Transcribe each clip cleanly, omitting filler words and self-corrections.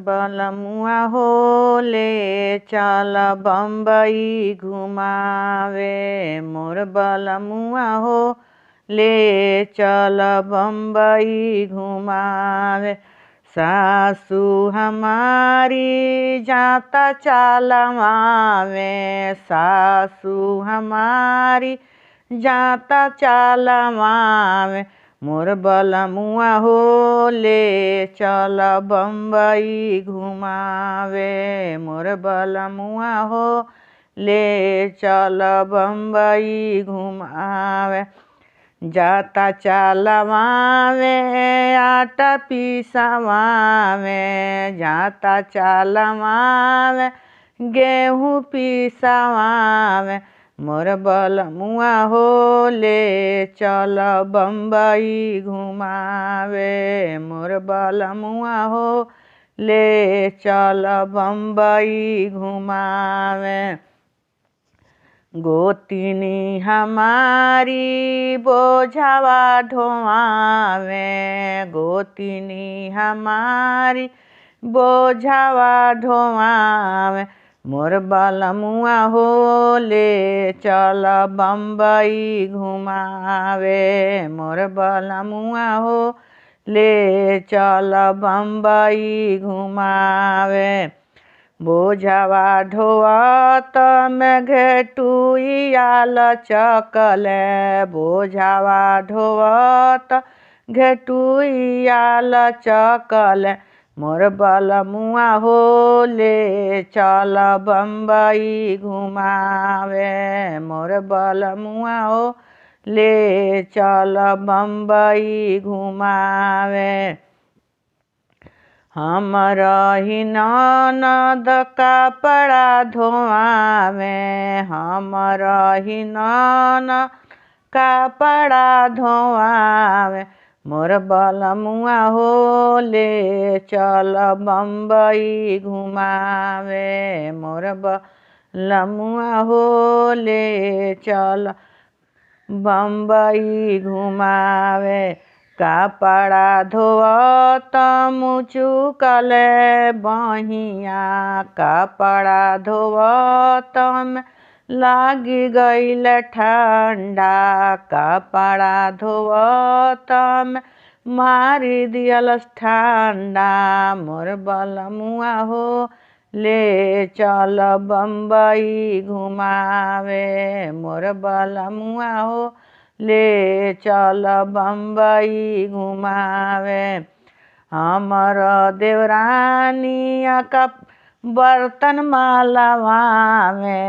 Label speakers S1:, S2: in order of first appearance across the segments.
S1: बलमुआ हो ले चल बम्बई घुमावे। मोर बलमुआ हो ले चल बम्बई घुमावे। सासू हमारी जाता चालवावे। सासू हमारी जाता चालवावे। मोर बलमुआ हो ले चल बम्बई घुमावे। मोर बलमुआ हो ले चल बम्बई घुमावे। जाता चालवावे आटा पिसवावे। जाता चालवावे गेहूँ पिसवावे। मोर बलमुआ हो ले चल बम्बई घुमावे। मोर बलमुआ हो ले चल बम्बई घुमावे। गोतिनी हमारी बोझवा ढोवावे। गोतिनी हमारी बोझवा ढोवावे। मोर बलमुआ हो ले चल बम्बई घुमावे। मोर बलमुआ हो ले चल बम्बई घुमावे। बोझवा ढोवत में घेटुइया लचकले। बोझवा ढोवत घेटुइया लचकले। मोर बलमुआ हो ले चल बम्बई घुमावे। मोर बलमुआ हो ले चल बम्बई घुमावे। हमरही ननद कपड़ा धोआवे। हमरही ननद कपड़ा धोआवे। मोर बलमुआ हो ले चल बम्बई घुमावे। मोर बलमुआ हो ले चल बम्बई घुमावे। कपड़ा धोवत मुचुकले बहिया। कपड़ा धोवत में लागी गईल ठंडा। कपड़ा धोवत में मारी दियलस ठंडा। मोर बलमुआ हो ले चल बम्बई घुमावे। मोर बलमुआ हो ले चल बम्बई घुमावे। हमर देवरानिया का बर्तन मालवावे।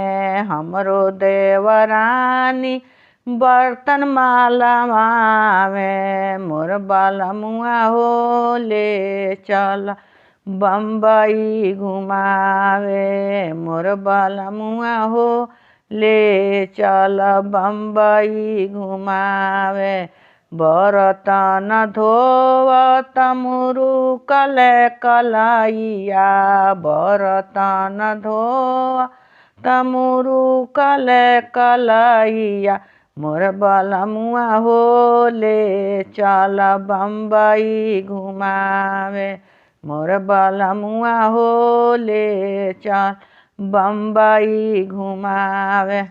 S1: हमरो देवरानी बर्तन मालवावे। मोर बलमुआ हो ले चल बम्बई घुमावे। मोर बलमुआ हो ले चल बम्बई घुमावे। बर्तन धोवत मुरुकले कलैया। बर्तन धोवत मुरुकले कलैया। मोर बलमुआ हो ले चल बम्बई घुमावे। मोर बलमुआ हो ले चल बम्बई घुमावे।